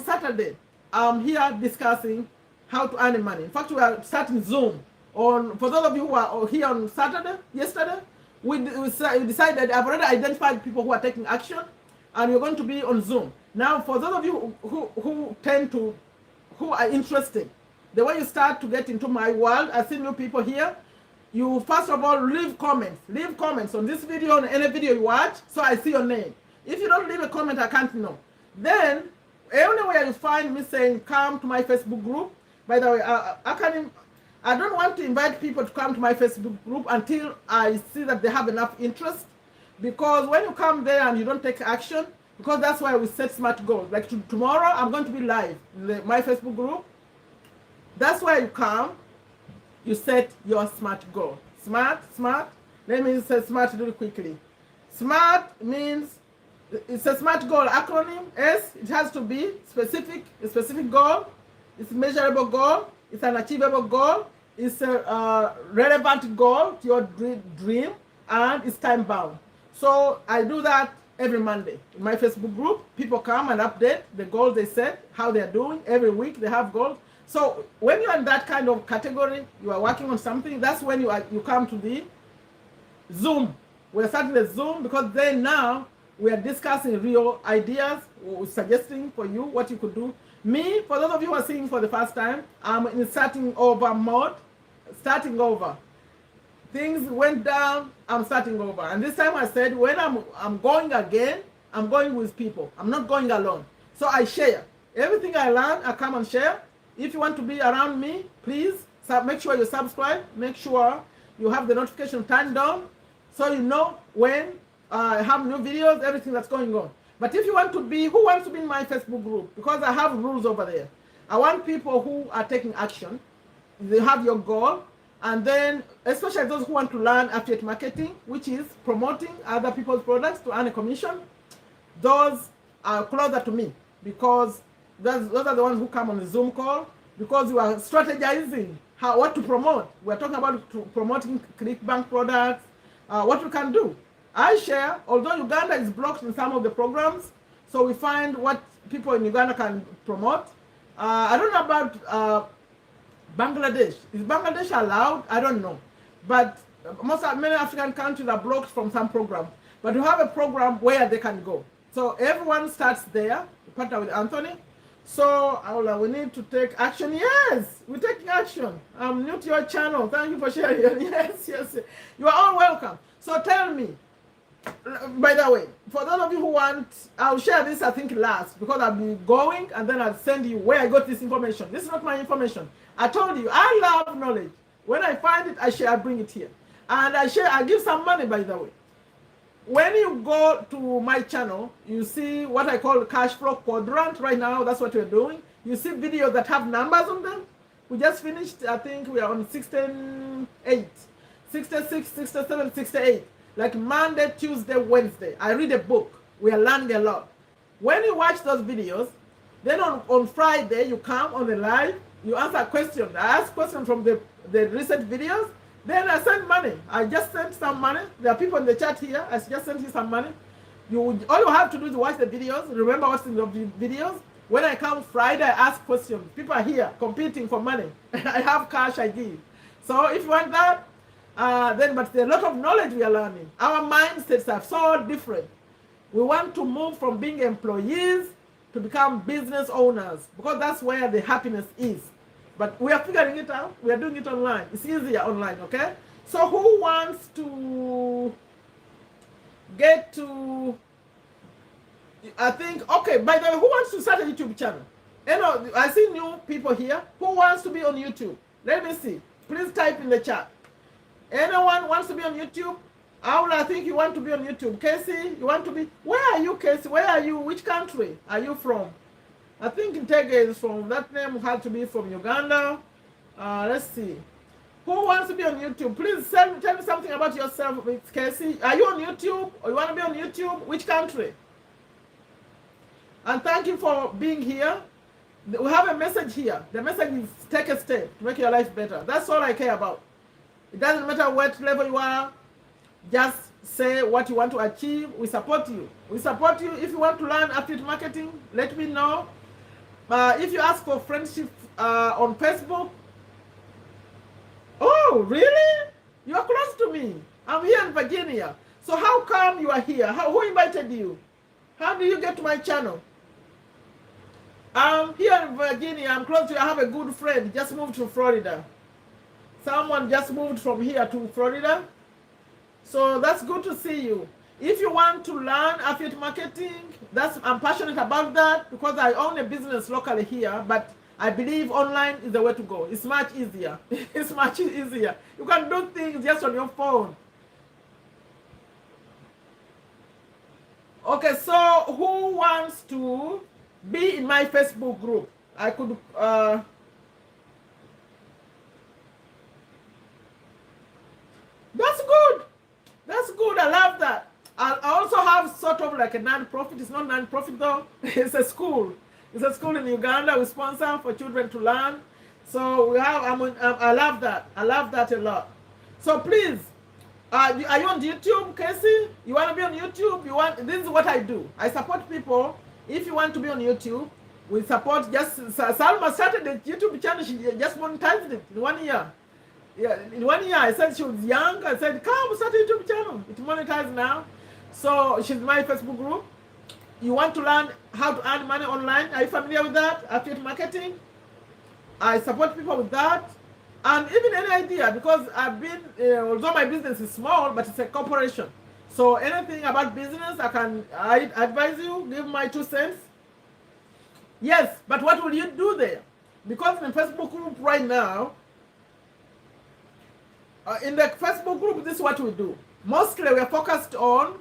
Saturday, I'm here discussing how to earn money. In fact, we are starting Zoom. For those of you who are here on Saturday, yesterday, we decided, I've already identified people who are taking action, and we're going to be on Zoom. Now, for those of you who are interested, the way you start to get into my world, I see new people here. You first of all leave comments on this video, on any video you watch, so I see your name. If you don't leave a comment, I can't know. Then anywhere you find me saying come to my Facebook group. By the way, I don't want to invite people to come to my Facebook group until I see that they have enough interest, because when you come there and you don't take action, because that's why we set SMART goals. Like tomorrow I'm going to be live in my Facebook group. That's why you come. You set your SMART goal. SMART. Let me say SMART really quickly. SMART means, it's a SMART goal acronym. S, it has to be specific, a specific goal. It's a measurable goal. It's an achievable goal. It's a relevant goal to your dream, and it's time bound. So I do that every Monday in my Facebook group. People come and update the goals they set, how they're doing. Every week they have goals. So when you're in that kind of category, you are working on something, that's when you come to the Zoom. We're starting the Zoom because then now we are discussing real ideas, or suggesting for you what you could do. Me, for those of you who are seeing for the first time, I'm in starting over mode. Starting over. Things went down, I'm starting over. And this time I said, when I'm going again, I'm going with people. I'm not going alone. So I share. Everything I learn, I come and share. If you want to be around me, please make sure you subscribe. Make sure you have the notification turned on so you know when I have new videos, everything that's going on. But if you want to be, who wants to be in my Facebook group? Because I have rules over there. I want people who are taking action. They have your goal. And then, especially those who want to learn affiliate marketing, which is promoting other people's products to earn a commission. those are closer to me, because those are the ones who come on the Zoom call, because we are strategizing what to promote. We're talking about promoting ClickBank products, what we can do. I share, although Uganda is blocked in some of the programs, so we find what people in Uganda can promote. I don't know about Bangladesh. Is Bangladesh allowed? I don't know. But many African countries are blocked from some program. But we have a program where they can go. So everyone starts there, partner with Anthony. So we need to take action. Yes, we're taking action. I'm new to your channel. Thank you for sharing. Yes. You are all welcome. So tell me, by the way, for those of you who want, I'll share this I think last, because I'll be going and then I'll send you where I got this information. This is not my information. I told you, I love knowledge. When I find it, I share, I bring it here. And I give some money, by the way. When you go to my channel, you see what I call Cashflow Quadrant right now. That's what we're doing. You see videos that have numbers on them. We just finished, I think we are on 68, 66, 67, 68. Like Monday, Tuesday, Wednesday. I read a book. We are learning a lot. When you watch those videos, then on Friday, you come on the live, you answer a question. I ask questions from the recent videos. Then I send money. I just sent some money. There are people in the chat here. I just sent you some money. All you have to do is watch the videos. Remember what's in the videos. When I come Friday, I ask questions. People are here competing for money. I have cash I give. So if you want that, but there's a lot of knowledge we are learning. Our mindsets are so different. We want to move from being employees to become business owners, because that's where the happiness is. But we are figuring it out. We are doing it online. It's easier online, okay? So who wants to get to, I think, okay, by the way, who wants to start a YouTube channel? You know, I see new people here. Who wants to be on YouTube? Let me see. Please type in the chat. Anyone wants to be on YouTube? I think you want to be on YouTube. Casey, you want to be? Where are you, Casey? Where are you? Which country are you from? I think Ntege is from, that name had to be from Uganda. Let's see. Who wants to be on YouTube? Please tell me something about yourself, Casey. Are you on YouTube? Or you want to be on YouTube? Which country? And thank you for being here. We have a message here. The message is take a step to make your life better. That's all I care about. It doesn't matter what level you are. Just say what you want to achieve. We support you. We support you. If you want to learn affiliate marketing, let me know. If you ask for friendship on Facebook, oh, really? You are close to me. I'm here in Virginia. So how come you are here? Who invited you? How do you get to my channel? I'm here in Virginia. I'm close to you. I have a good friend. Just moved to Florida. Someone just moved from here to Florida. So that's good to see you. If you want to learn affiliate marketing, I'm passionate about that, because I own a business locally here, but I believe online is the way to go. It's much easier. It's much easier. You can do things just on your phone. Okay, so who wants to be in my Facebook group? I could that's good. That's good. I love that. I also have sort of like a non-profit. It's not non-profit though. It's a school. It's a school in Uganda. We sponsor for children to learn. So we have. I love that. I love that a lot. So please, are you on YouTube, Casey? You want to be on YouTube? This is what I do. I support people. If you want to be on YouTube, we support. Salma started a YouTube channel. She just monetized it in 1 year. Yeah, in 1 year, I said she was young. I said, come, start a YouTube channel. It's monetized now. So she's in my Facebook group. You want to learn how to earn money online? Are you familiar with that? Affiliate marketing? I support people with that. And even any idea, because I've been, although my business is small, but it's a corporation. So anything about business, I advise you, give my 2 cents. Yes, but what will you do there? Because in the Facebook group right now, in the Facebook group, this is what we do. Mostly we are focused on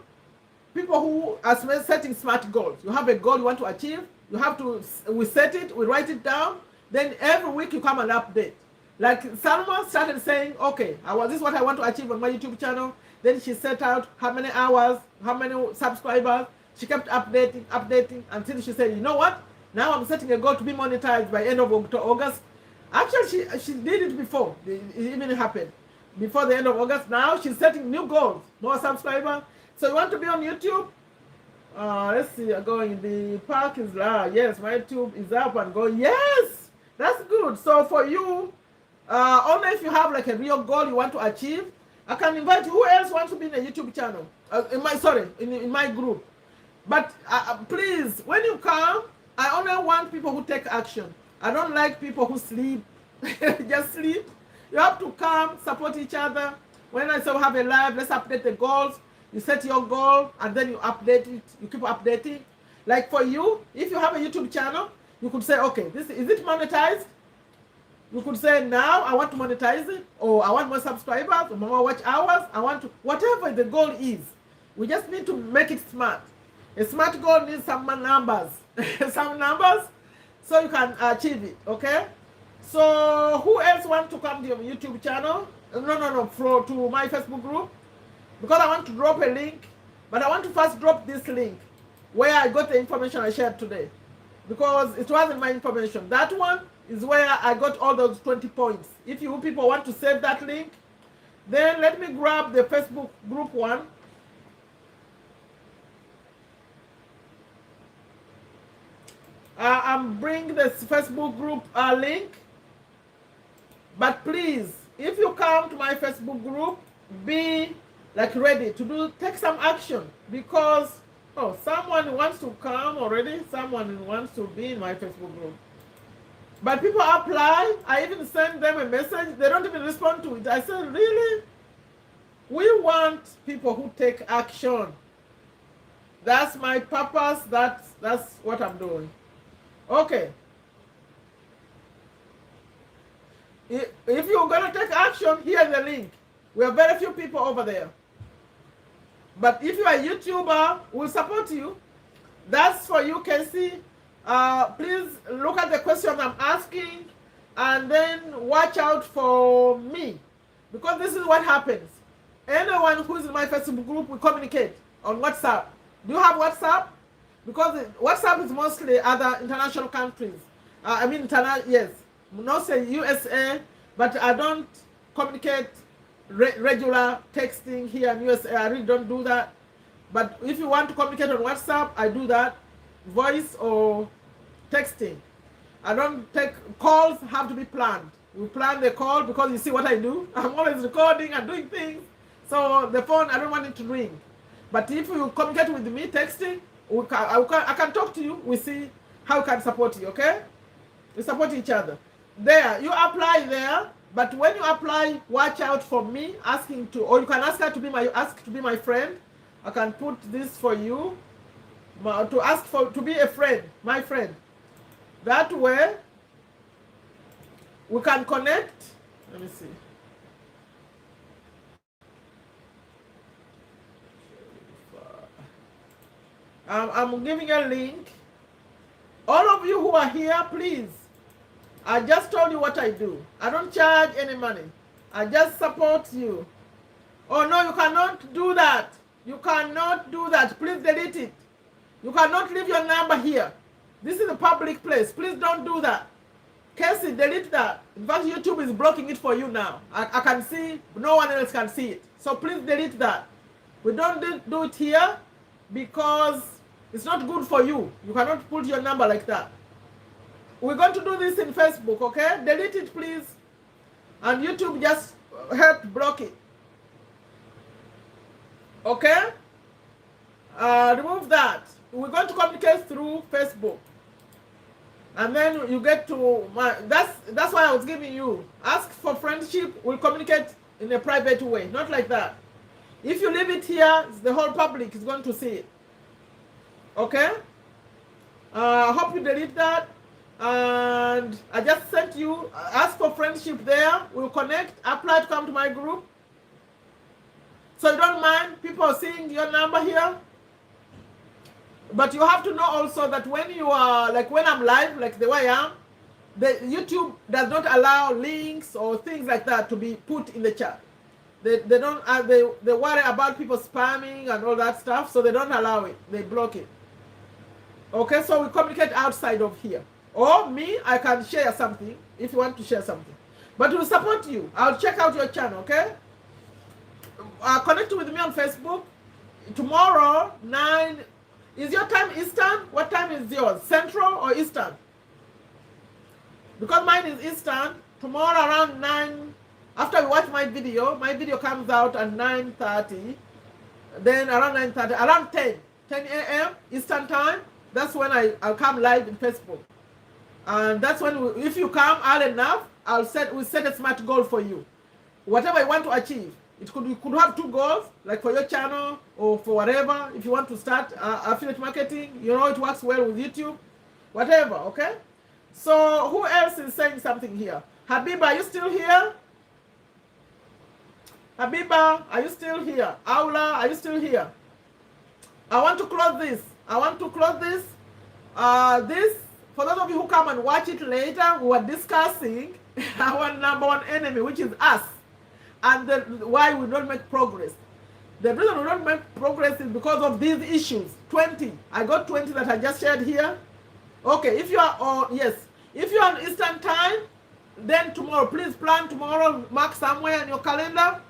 people who are setting smart goals. You have a goal you want to achieve. We set it, we write it down. Then every week you come and update. Like Salma started saying, okay, this is what I want to achieve on my YouTube channel. Then she set out how many hours, how many subscribers. She kept updating until she said, you know what? Now I'm setting a goal to be monetized by end of August. Actually, she did it before it even happened. Before the end of August. Now she's setting new goals, more subscribers. So you want to be on YouTube? Let's see, going. The park is yes, my YouTube is up and going. Yes, that's good. So for you, only if you have like a real goal you want to achieve, I can invite you. Who else wants to be in a YouTube channel? In my group. But please, when you come, I only want people who take action. I don't like people who sleep, just sleep. You have to come, support each other. When I say we have a live, let's update the goals. You set your goal and then you update it. You keep updating. Like for you, if you have a YouTube channel, you could say, okay, is it monetized? You could say, now I want to monetize it, or I want more subscribers, or more watch hours. I want to, whatever the goal is. We just need to make it smart. A smart goal needs some numbers, some numbers, so you can achieve it, okay? So who else want to come to your YouTube channel? No, to my Facebook group. Because I want to drop a link, but I want to first drop this link where I got the information I shared today. Because it wasn't my information. That one is where I got all those 20 points. If you people want to save that link, then let me grab the Facebook group one. I'm bringing this Facebook group link. But please, if you come to my Facebook group, be like ready to take some action, because someone wants to come already, someone wants to be in my Facebook group. But people apply, I even send them a message, they don't even respond to it. I said, really? We want people who take action. That's my purpose, that's what I'm doing. Okay. If you're going to take action, here's the link. We have very few people over there. But if you are a YouTuber, we'll support you. That's for you, Casey. Please look at the question I'm asking and then watch out for me. Because this is what happens. Anyone who's in my Facebook group, we communicate on WhatsApp. Do you have WhatsApp? Because WhatsApp is mostly other international countries. Yes. Not say USA, but I don't communicate regular texting here in USA. I really don't do that. But if you want to communicate on WhatsApp, I do that. Voice or texting. I don't take calls, have to be planned. We plan the call because you see what I do. I'm always recording and doing things. So the phone, I don't want it to ring. But if you communicate with me texting, I can talk to you. We see how we can support you, okay? We support each other. There, you apply there, but when you apply, watch out for me asking to, or you can ask her to be my friend. I can put this for you, to be a friend, my friend. That way, we can connect. Let me see. I'm giving a link. All of you who are here, please. I just told you what I do. I don't charge any money. I just support you. Oh no, you cannot do that. You cannot do that. Please delete it. You cannot leave your number here. This is a public place. Please don't do that. Casey, delete that. In fact, YouTube is blocking it for you now. I can see, no one else can see it. So please delete that. We don't do it here because it's not good for you. You cannot put your number like that. We're going to do this in Facebook, okay? Delete it, please. And YouTube just help block it. Okay? Remove that. We're going to communicate through Facebook. And then you get to my, that's why I was giving you. Ask for friendship, we'll communicate in a private way. Not like that. If you leave it here, the whole public is going to see it. Okay? I hope you delete that. And I just sent you, ask for friendship there. We'll connect, apply to come to my group. So you don't mind people seeing your number here. But you have to know also that when you are, like when I'm live, like the way I am, the YouTube does not allow links or things like that to be put in the chat. They don't they worry about people spamming and all that stuff, so they don't allow it. They block it. Okay, so we communicate outside of here. Or me, I can share something if you want to share something. But we'll support you. I'll check out your channel, okay? Connect with me on Facebook. Tomorrow, 9. Is your time Eastern? What time is yours? Central or Eastern? Because mine is Eastern. Tomorrow around 9. After you watch my video comes out at 9:30. Then around 9:30, around 10 a.m. Eastern time, that's when I'll come live in Facebook. And that's when, if you come early enough, we'll set a smart goal for you. Whatever you want to achieve. You could have 2 goals, like for your channel or for whatever. If you want to start affiliate marketing, you know it works well with YouTube. Whatever, okay? So who else is saying something here? Habiba, are you still here? Habiba, are you still here? Aula, are you still here? I want to close this. This, for those of you who come and watch it later, we were discussing our number 1 enemy, which is us, and why we don't make progress. The reason we don't make progress is because of these issues. 20. I got 20 that I just shared here. Okay, if you are on, if you're on Eastern time, then tomorrow, please plan tomorrow, mark somewhere in your calendar.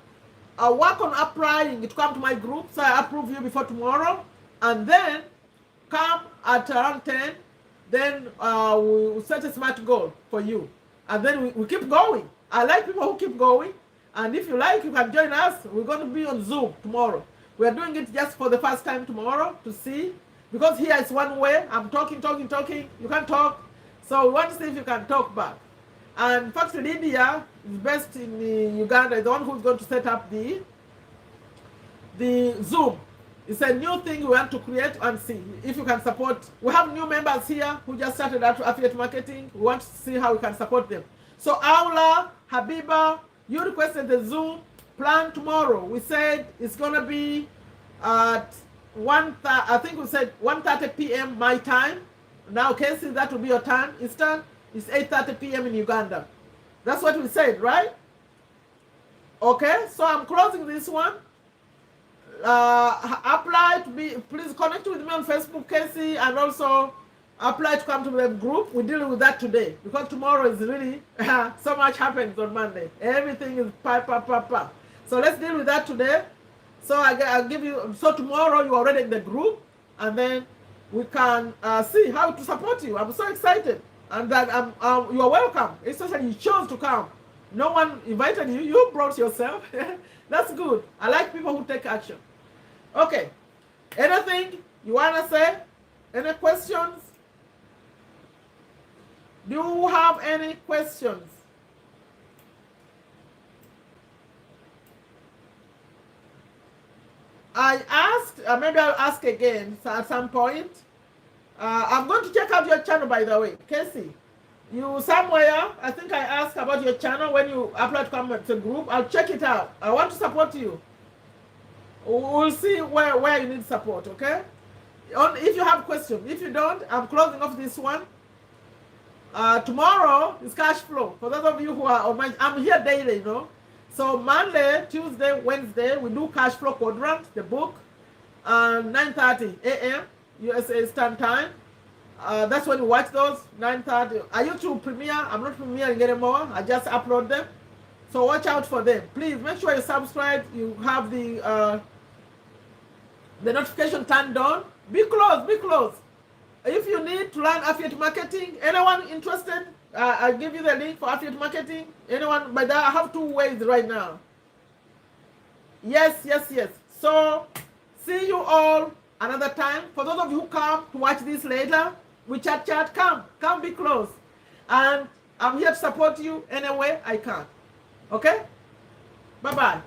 I'll work on applying to come to my group, so I approve you before tomorrow, and then come at around 10, then we'll set a smart goal for you, and then we keep going. I like people who keep going, and if you like, you can join us. We're going to be on Zoom tomorrow. We're doing it just for the first time tomorrow to see, because here it's one way. I'm talking, you can't talk, so we want to see if you can talk back. And in fact, Lydia is based in Uganda, is the one who's going to set up the Zoom. It's a new thing we want to create and see if you can support. We have new members here who just started out affiliate marketing. We want to see how we can support them. So Aula, Habiba, you requested the Zoom plan tomorrow. We said it's going to be at 1:30 p.m. my time. Now, Casey, that will be your time, Eastern. It's 8:30 p.m. in Uganda. That's what we said, right? Okay, so I'm closing this one. Apply to be, please connect with me on Facebook, Casey, and also apply to come to the group. We're dealing with that today because tomorrow is really so much happens on Monday. Everything is pa. So let's deal with that today. So I'll give you, so tomorrow you're already in the group, and then we can see how to support you. I'm so excited. And that you are welcome. Especially you chose to come. No one invited you. You brought yourself. That's good. I like people who take action. Okay. Anything you want to say? Any questions? Do you have any questions? I asked, maybe I'll ask again at some point. I'm going to check out your channel, by the way. Casey, you somewhere, I think I asked about your channel when you apply to come to the group. I'll check it out. I want to support you. We'll see where you need support, okay? If you have questions. If you don't, I'm closing off this one. Tomorrow is cash flow. For those of you who are on my, I'm here daily, you know. So Monday, Tuesday, Wednesday, we do Cashflow Quadrant, the book, 9:30 a.m. USA Eastern Time. That's when you watch those, 9:30. I used to premiere. I'm not premiering anymore. I just upload them. So watch out for them. Please make sure you subscribe. You have the notification turned on. Be close. If you need to learn affiliate marketing, anyone interested, I'll give you the link for affiliate marketing. Anyone, but I have 2 ways right now. Yes. So see you all another time. For those of you who come to watch this later, we chat, come be close. And I'm here to support you any way I can. Okay? Bye-bye.